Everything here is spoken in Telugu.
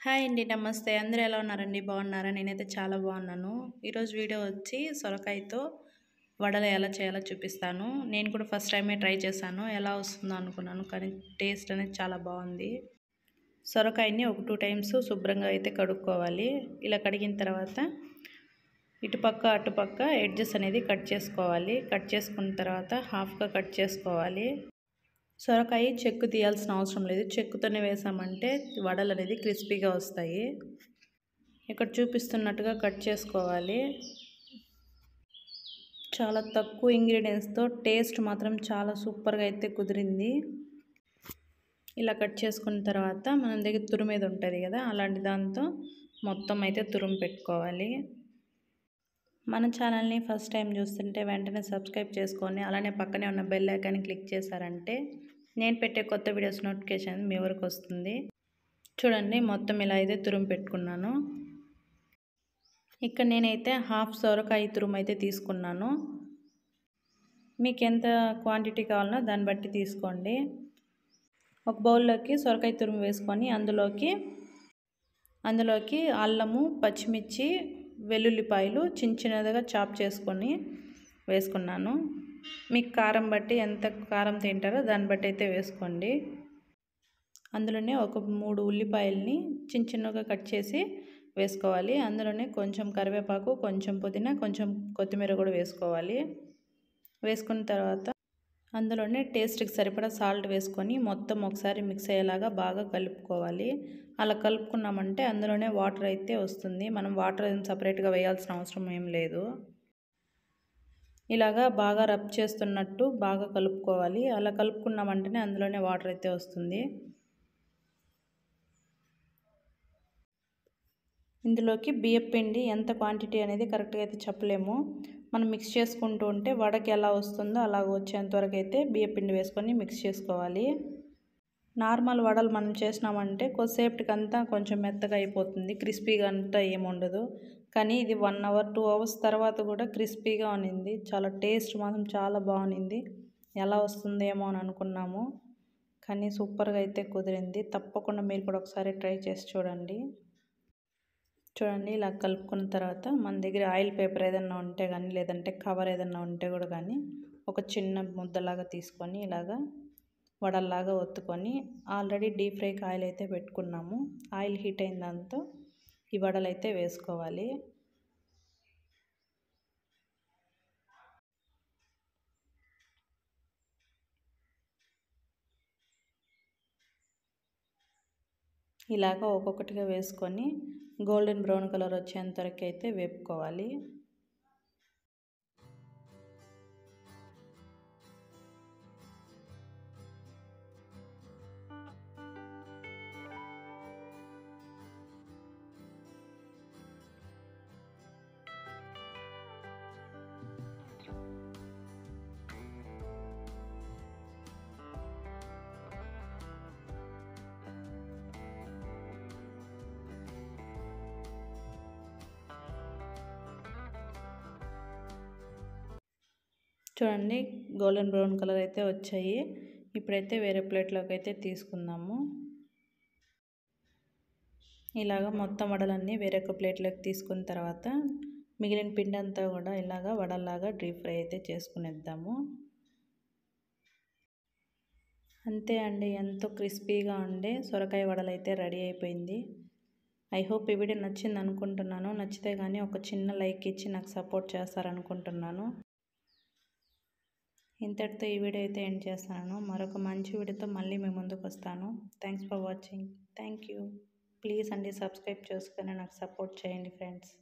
హాయ్ అండి. నమస్తే. అందరూ ఎలా ఉన్నారండి? బాగున్నారా? నేనైతే చాలా బాగున్నాను. ఈరోజు వీడియో వచ్చి సొరకాయతో వడలు ఎలా చేయాలో చూపిస్తాను. నేను కూడా ఫస్ట్ టైమే ట్రై చేశాను. ఎలా వస్తుందో అనుకున్నాను, కానీ టేస్ట్ అనేది చాలా బాగుంది. సొరకాయని ఒక 2 టైమ్స్ శుభ్రంగా అయితే కడుక్కోవాలి. ఇలా కడిగిన తర్వాత ఇటుపక్క అటుపక్క ఎడ్జెస్ అనేది కట్ చేసుకోవాలి. కట్ చేసుకున్న తర్వాత హాఫ్గా కట్ చేసుకోవాలి. సొరకాయ చెక్కు తీయాల్సిన అవసరం లేదు. చెక్కుతోనే వేసామంటే వడలు అనేది క్రిస్పీగా వస్తాయి. ఇక్కడ చూపిస్తున్నట్టుగా కట్ చేసుకోవాలి. చాలా తక్కువ ఇంగ్రీడియంట్స్తో టేస్ట్ మాత్రం చాలా సూపర్గా అయితే కుదిరింది. ఇలా కట్ చేసుకున్న తర్వాత మన దగ్గర తురుమేది ఉంటుంది కదా, అలాంటి దాంతో మొత్తం అయితే తురుము పెట్టుకోవాలి. మన ఛానల్ని ఫస్ట్ టైం చూస్తుంటే వెంటనే సబ్స్క్రైబ్ చేసుకొని అలానే పక్కనే ఉన్న బెల్ ఐకాన్ని క్లిక్ చేశారంటే నేను పెట్టే కొత్త వీడియోస్ నోటిఫికేషన్ మీ వరకు వస్తుంది. చూడండి, మొత్తం ఇలా అయితే తురుము పెట్టుకున్నాను. ఇక్కడ నేనైతే హాఫ్ సొరకాయ తురుము అయితే తీసుకున్నాను. మీకు ఎంత క్వాంటిటీ కావాలనో దాన్ని బట్టి తీసుకోండి. ఒక బౌల్లోకి సొరకాయ తురుము వేసుకొని అందులోకి అల్లము, పచ్చిమిర్చి, వెల్లుల్లిపాయలు చిన్నగా చాప్ చేసుకొని వేసుకున్నాను. మీకు కారం బట్టి ఎంత కారం తింటారో దాన్ని బట్టి అయితే వేసుకోండి. అందులోనే ఒక 3 ఉల్లిపాయల్ని చిన్నగా కట్ చేసి వేసుకోవాలి. అందులోనే కొంచెం కరివేపాకు, కొంచెం పుదీనా, కొంచెం కొత్తిమీర కూడా వేసుకోవాలి. వేసుకున్న తర్వాత అందులోనే టేస్ట్కి సరిపడా సాల్ట్ వేసుకొని మొత్తం ఒకసారి మిక్స్ అయ్యేలాగా బాగా కలుపుకోవాలి. అలా కలుపుకున్నామంటే అందులోనే వాటర్ అయితే వస్తుంది. మనం వాటర్ సపరేట్గా వేయాల్సిన అవసరం ఏం లేదు. ఇలాగా బాగా రబ్ చేస్తున్నట్టు బాగా కలుపుకోవాలి. అలా కలుపుకున్నామంటేనే అందులోనే వాటర్ అయితే వస్తుంది. ఇందులోకి బియ్యపిండి ఎంత క్వాంటిటీ అనేది కరెక్ట్గా అయితే చెప్పలేము. మనం మిక్స్ చేసుకుంటూ ఉంటే వడకి ఎలా వస్తుందో అలా వచ్చేంతవరకు అయితే బియ్యపిండి వేసుకొని మిక్స్ చేసుకోవాలి. నార్మల్ వడలు మనం చేసినామంటే కొద్దిసేపటికంతా కొంచెం మెత్తగా అయిపోతుంది, క్రిస్పీగా అంతా ఏముండదు. కానీ ఇది 1 అవర్ 2 అవర్స్ తర్వాత కూడా క్రిస్పీగా ఉన్నింది. చాలా టేస్ట్ మాత్రం చాలా బాగుంది. ఎలా వస్తుందేమో అని అనుకున్నాము, కానీ సూపర్గా అయితే కుదిరింది. తప్పకుండా మీరు కూడా ఒకసారి ట్రై చేసి చూడండి. ఇలా కలుపుకున్న తర్వాత మన దగ్గర ఆయిల్ పేపర్ ఏదన్నా ఉంటే కానీ, లేదంటే కవర్ ఏదన్నా ఉంటే కూడా కానీ ఒక చిన్న ముద్దలాగా తీసుకొని ఇలాగా వడల్లాగా ఒత్తుకొని ఆల్రెడీ డీప్ ఫ్రైకి ఆయిల్ అయితే పెట్టుకున్నాము. ఆయిల్ హీట్ అయిన దాంతో ఈ వడలు అయితే వేసుకోవాలి. ఇలాగా ఒక్కొక్కటిగా వేసుకొని గోల్డెన్ బ్రౌన్ కలర్ వచ్చేంత వరకు అయితే వేపుకోవాలి. చూడండి, గోల్డెన్ బ్రౌన్ కలర్ అయితే వచ్చాయి. ఇప్పుడైతే వేరే ప్లేట్లోకి అయితే తీసుకుందాము. ఇలాగ మొత్తం వడలన్నీ వేరొక ప్లేట్లోకి తీసుకున్న తర్వాత మిగిలిన పిండి అంతా కూడా ఇలాగ వడల్లాగా డీప్ ఫ్రై అయితే చేసుకునేద్దాము. అంతే అండి, ఎంతో క్రిస్పీగా ఉండే సొరకాయ వడలు అయితే రెడీ అయిపోయింది. ఐ హోప్ ఈ వీడియో నచ్చింది అనుకుంటున్నాను. నచ్చితే కానీ ఒక చిన్న లైక్ ఇచ్చి నాకు సపోర్ట్ చేస్తారనుకుంటున్నాను. ఇంతటితో ఈ వీడియో అయితే ఎండ్ చేస్తాను. మరొక మంచి వీడియోతో మళ్ళీ మీ ముందుకు వస్తాను. Thanks for watching. Thank you. Please అండి, సబ్స్క్రైబ్ చేసుకొని నాకు సపోర్ట్ చేయండి ఫ్రెండ్స్.